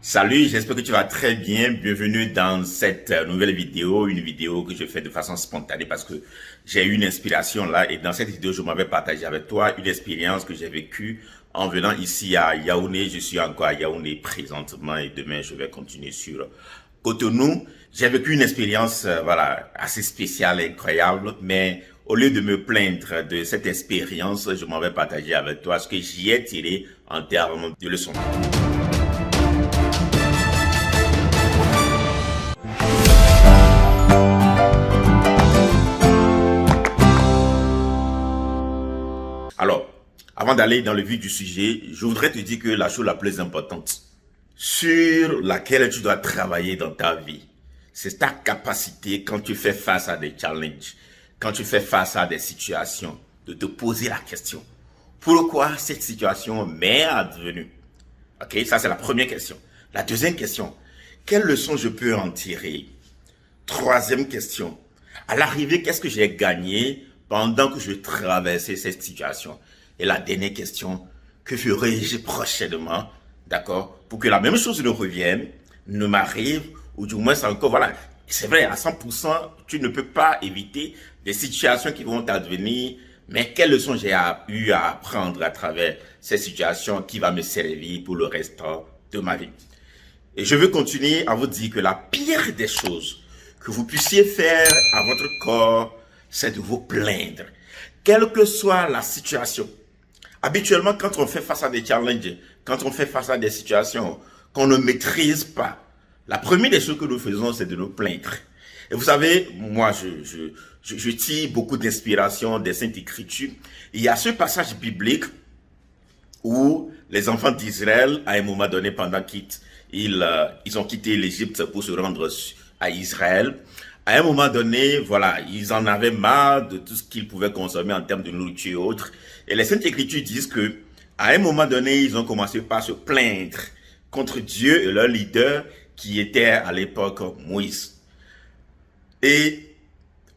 Salut, j'espère que tu vas très bien. Bienvenue dans cette nouvelle vidéo, une vidéo que je fais de façon spontanée parce que j'ai eu une inspiration là et dans cette vidéo, je m'avais partagé avec toi une expérience que j'ai vécue en venant ici à Yaoundé. Je suis encore à Yaoundé présentement et demain, je vais continuer sur Cotonou. J'ai vécu une expérience voilà, assez spéciale et incroyable, mais au lieu de me plaindre de cette expérience, je m'en vais partager avec toi ce que j'y ai tiré en termes de leçons. Alors, avant d'aller dans le vif du sujet, je voudrais te dire que la chose la plus importante sur laquelle tu dois travailler dans ta vie, c'est ta capacité quand tu fais face à des challenges, quand tu fais face à des situations, de te poser la question. Pourquoi cette situation m'est advenue? Ok, ça c'est la première question. La deuxième question, quelle leçon je peux en tirer? Troisième question, à l'arrivée, qu'est-ce que j'ai gagné pendant que je traversais cette situation? Et la dernière question, que ferai-je prochainement, d'accord, pour que la même chose ne revienne, ne m'arrive, ou du moins encore, voilà, c'est vrai, à 100%, tu ne peux pas éviter des situations qui vont t'advenir, mais quelle leçon j'ai eu à apprendre à travers ces situations qui va me servir pour le restant de ma vie. Et je veux continuer à vous dire que la pire des choses que vous puissiez faire à votre corps, c'est de vous plaindre. Quelle que soit la situation. Habituellement, quand on fait face à des challenges, quand on fait face à des situations qu'on ne maîtrise pas, la première des choses que nous faisons, c'est de nous plaindre. Et vous savez, moi, je tire beaucoup d'inspiration des Saintes Écritures. Il y a ce passage biblique où les enfants d'Israël, à un moment donné, pendant qu'ils ont quitté l'Égypte pour se rendre à Israël, à un moment donné, voilà, ils en avaient marre de tout ce qu'ils pouvaient consommer en termes de nourriture et autres. Et les Saintes Écritures disent que, à un moment donné, ils ont commencé par se plaindre contre Dieu et leur leader, qui était à l'époque Moïse. Et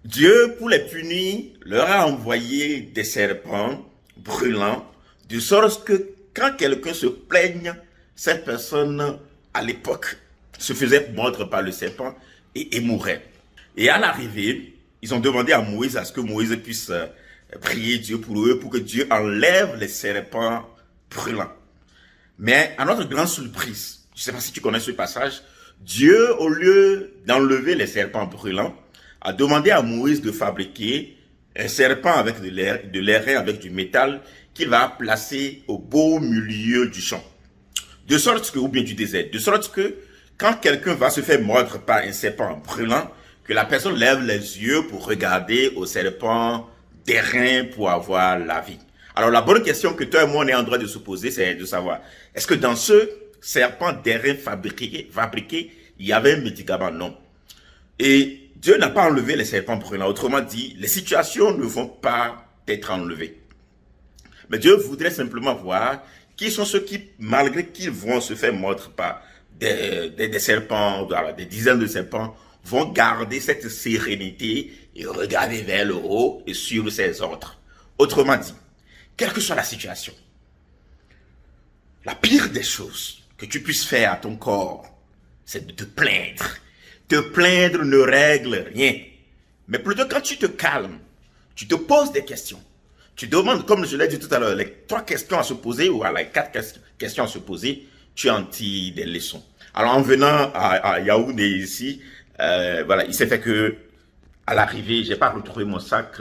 Dieu, pour les punir, leur a envoyé des serpents brûlants, de sorte que quand quelqu'un se plaigne, cette personne, à l'époque, se faisait mordre par le serpent et mourait. Et à l'arrivée, ils ont demandé à Moïse à ce que Moïse puisse prier Dieu pour eux, pour que Dieu enlève les serpents brûlants. Mais à notre grande surprise, je ne sais pas si tu connais ce passage, Dieu, au lieu d'enlever les serpents brûlants, a demandé à Moïse de fabriquer un serpent avec de l'airain, avec du métal, qu'il va placer au beau milieu du champ. De sorte que, ou bien du désert, de sorte que quand quelqu'un va se faire mordre par un serpent brûlant, que la personne lève les yeux pour regarder au serpent d'airain pour avoir la vie. Alors la bonne question que toi et moi on est en droit de se poser, c'est de savoir, est-ce que dans ce serpent d'airain fabriqué, il y avait un médicament? Non. Et Dieu n'a pas enlevé les serpents brûlants. Autrement dit, les situations ne vont pas être enlevées. Mais Dieu voudrait simplement voir qui sont ceux qui, malgré qu'ils vont se faire mordre par des serpents, des dizaines de serpents, vont garder cette sérénité et regarder vers le haut et suivre ses ordres. Autrement dit, quelle que soit la situation, la pire des choses que tu puisses faire à ton corps, c'est de te plaindre. Te plaindre ne règle rien. Mais plutôt quand tu te calmes, tu te poses des questions. Tu demandes, comme je l'ai dit tout à l'heure, les 3 questions à se poser ou les 4 questions à se poser, tu en tires des leçons. Alors en venant à Yaoundé ici, voilà, il s'est fait que à l'arrivée, j'ai pas retrouvé mon sac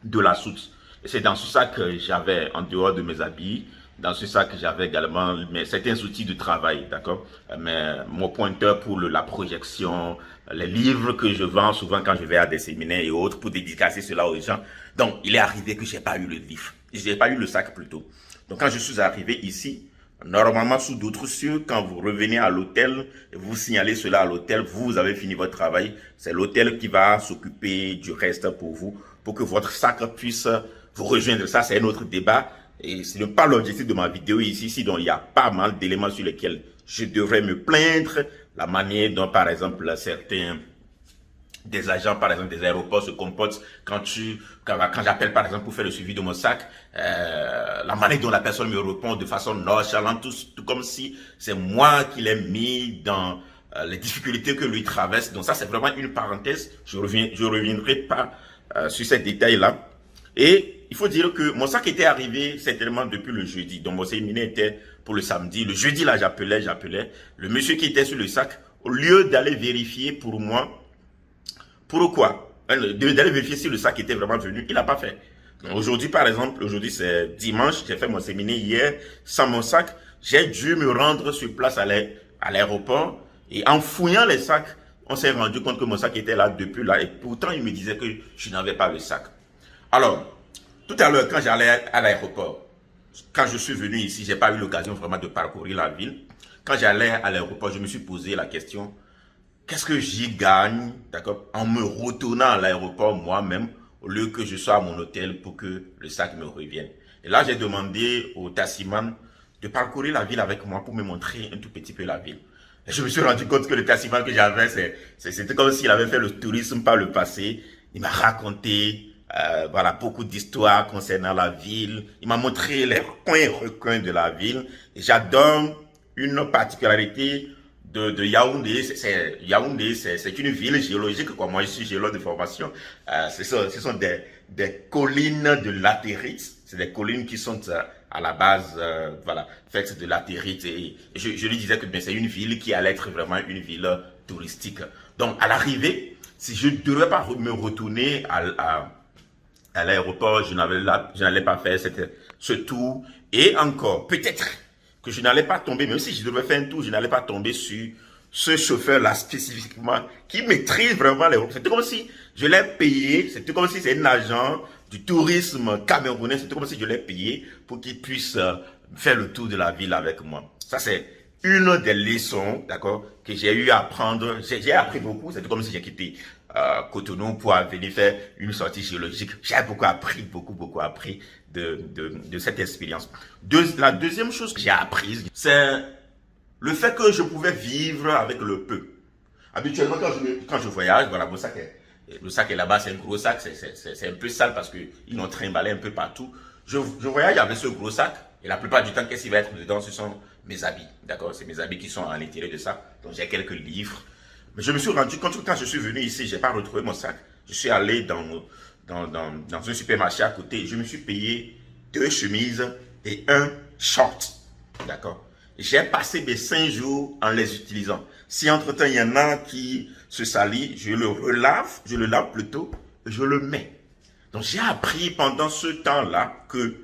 de la soute. Et c'est dans ce sac que j'avais, en dehors de mes habits, dans ce sac j'avais également certains outils de travail, d'accord, mais mon pointeur pour la projection, les livres que je vends souvent quand je vais à des séminaires et autres pour dédicacer cela aux gens. Donc il est arrivé que j'ai pas eu le livre, j'ai pas eu le sac plutôt. Donc quand je suis arrivé ici, normalement sous d'autres cieux, quand vous revenez à l'hôtel, vous signalez cela à l'hôtel, vous avez fini votre travail, c'est l'hôtel qui va s'occuper du reste pour vous, pour que votre sac puisse vous rejoindre. Ça c'est un autre débat. Et ce n'est pas l'objectif de ma vidéo ici, donc il y a pas mal d'éléments sur lesquels je devrais me plaindre, la manière dont par exemple certains des agents, par exemple, des aéroports se comportent quand j'appelle, par exemple, pour faire le suivi de mon sac, la manière dont la personne me répond de façon nonchalante, tout comme si c'est moi qui l'ai mis dans les difficultés que lui traverse. Donc ça, c'est vraiment une parenthèse. Je reviendrai pas sur ces détails-là. Et il faut dire que mon sac était arrivé certainement depuis le jeudi. Donc mon séminaire était pour le samedi. Le jeudi, là, j'appelais. Le monsieur qui était sur le sac, au lieu d'aller vérifier pour moi, pourquoi d'aller vérifier si le sac était vraiment venu, il n'a pas fait. Aujourd'hui, par exemple, aujourd'hui c'est dimanche, j'ai fait mon séminaire hier, sans mon sac, j'ai dû me rendre sur place à l'aéroport, et en fouillant les sacs, on s'est rendu compte que mon sac était là depuis là, et pourtant il me disait que je n'avais pas le sac. Alors, tout à l'heure, quand j'allais à l'aéroport, quand je suis venu ici, j'ai pas eu l'occasion vraiment de parcourir la ville. Quand j'allais à l'aéroport, je me suis posé la question, qu'est-ce que j'y gagne, d'accord, en me retournant à l'aéroport moi-même, au lieu que je sois à mon hôtel pour que le sac me revienne. Et là, j'ai demandé au taximan de parcourir la ville avec moi pour me montrer un tout petit peu la ville. Et je me suis rendu compte que le taximan que j'avais, c'était comme s'il avait fait le tourisme par le passé. Il m'a raconté voilà, beaucoup d'histoires concernant la ville. Il m'a montré les coins et recoins de la ville. Et j'adore une particularité de Yaoundé. Yaoundé, c'est une ville géologique, quoi. Moi, je suis géologue de formation. Ce sont des collines de latérite. C'est des collines qui sont à la base, voilà, faites de latérite. Et je lui disais que c'est une ville qui allait être vraiment une ville touristique. Donc, à l'arrivée, si je ne devais pas me retourner à l'aéroport, je n'allais pas faire ce tour. Et encore, peut-être que je n'allais pas tomber, même si je devais faire un tour, je n'allais pas tomber sur ce chauffeur-là spécifiquement, qui maîtrise vraiment les routes. C'était comme si je l'ai payé, c'était comme si c'est un agent du tourisme camerounais, c'était comme si je l'ai payé pour qu'il puisse faire le tour de la ville avec moi. Ça, c'est une des leçons, d'accord, que j'ai eu à apprendre. J'ai appris beaucoup, c'était comme si j'ai quitté Cotonou pour venir faire une sortie géologique. J'ai beaucoup appris de cette expérience. La deuxième chose que j'ai apprise, c'est le fait que je pouvais vivre avec le peu. Habituellement, quand je voyage, voilà, le sac est là-bas, c'est un gros sac, c'est un peu sale parce qu'ils l'ont trimballé un peu partout. Je voyage avec ce gros sac, et la plupart du temps, qu'est-ce qui va être dedans? Ce sont mes habits, d'accord? C'est mes habits qui sont à l'intérieur de ça. Donc, j'ai quelques livres. Mais je me suis rendu compte que quand je suis venu ici, j'ai pas retrouvé mon sac. Je suis allé dans un supermarché à côté. Je me suis payé 2 chemises et un short. D'accord? J'ai passé mes 5 jours en les utilisant. Si entre-temps, il y en a qui se salissent, je le lave plutôt, et je le mets. Donc, j'ai appris pendant ce temps-là que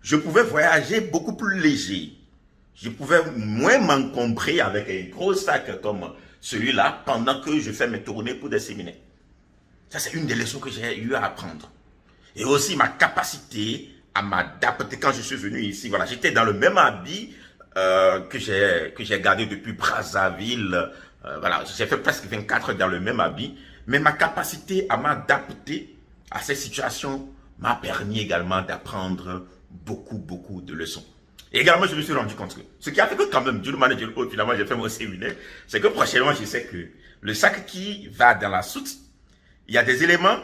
je pouvais voyager beaucoup plus léger. Je pouvais moins m'encombrer avec un gros sac comme celui-là pendant que je fais mes tournées pour des séminaires. Ça, c'est une des leçons que j'ai eu à apprendre. Et aussi ma capacité à m'adapter quand je suis venu ici. Voilà, j'étais dans le même habit que j'ai gardé depuis Brazzaville. Voilà, j'ai fait presque 24 heures dans le même habit. Mais ma capacité à m'adapter à ces situations m'a permis également d'apprendre beaucoup de leçons. Et également, je me suis rendu compte que ce qui a fait que quand même, d'une manière ou d'une autre, finalement, j'ai fait mon séminaire, c'est que prochainement, je sais que le sac qui va dans la soute, il y a des éléments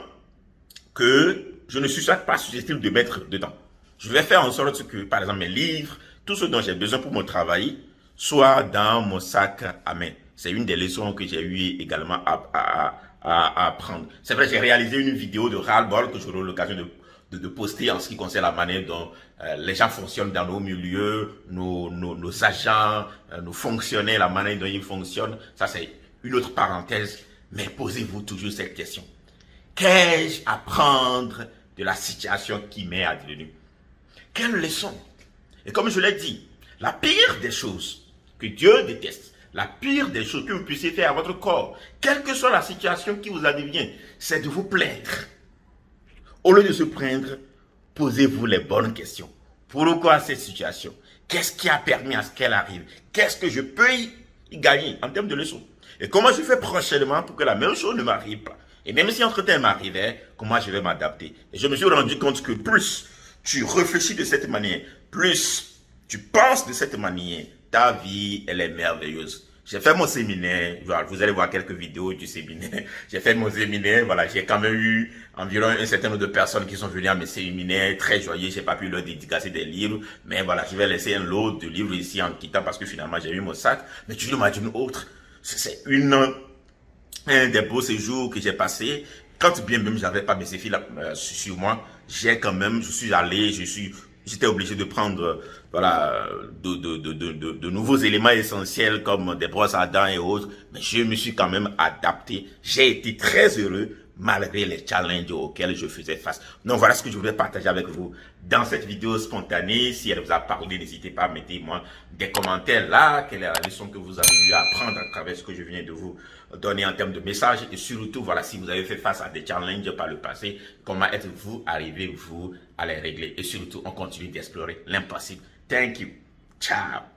que je ne suis pas susceptible de mettre dedans. Je vais faire en sorte que, par exemple, mes livres, tout ce dont j'ai besoin pour mon travail, soit dans mon sac à main. C'est une des leçons que j'ai eu également à apprendre. C'est vrai, j'ai réalisé une vidéo de ras-le-bol que j'aurai l'occasion de poster en ce qui concerne la manière dont les gens fonctionnent dans nos milieux, nos agents, nos fonctionnaires, la manière dont ils fonctionnent. Ça, c'est une autre parenthèse. Mais posez-vous toujours cette question. Qu'ai-je à apprendre de la situation qui m'est advenue? Quelle leçon? Et comme je l'ai dit, la pire des choses que Dieu déteste, la pire des choses que vous puissiez faire à votre corps, quelle que soit la situation qui vous advient, c'est de vous plaindre. Au lieu de se plaindre, posez-vous les bonnes questions. Pourquoi cette situation? Qu'est-ce qui a permis à ce qu'elle arrive? Qu'est-ce que je peux y gagner en termes de leçons? Et comment je fais prochainement pour que la même chose ne m'arrive pas? Et même si entre-temps elle m'arrivait, comment je vais m'adapter? Et je me suis rendu compte que plus tu réfléchis de cette manière, plus tu penses de cette manière, ta vie, elle est merveilleuse. J'ai fait mon séminaire, voilà, vous allez voir quelques vidéos du séminaire. J'ai fait mon séminaire, voilà, j'ai quand même eu environ un certain nombre de personnes qui sont venues à mes séminaires, très joyeux. J'ai pas pu leur dédicacer des livres, mais voilà, je vais laisser un lot de livres ici en quittant parce que finalement j'ai eu mon sac. Mais tu m'as dit une autre. C'est un des beaux séjours que j'ai passé. Quand bien même j'avais pas mes effets sur moi, je suis allé, j'étais obligé de prendre, voilà, de nouveaux éléments essentiels comme des brosses à dents et autres, mais je me suis quand même adapté. J'ai été très heureux malgré les challenges auxquels je faisais face. Donc voilà ce que je voulais partager avec vous dans cette vidéo spontanée. Si elle vous a parlé, n'hésitez pas à mettre moi des commentaires là. Quelle est la leçon que vous avez eu à apprendre à travers ce que je viens de vous donner en termes de messages. Et surtout, voilà, si vous avez fait face à des challenges par le passé, comment êtes-vous arrivé, vous, à les régler. Et surtout, on continue d'explorer l'impossible. Thank you. Ciao.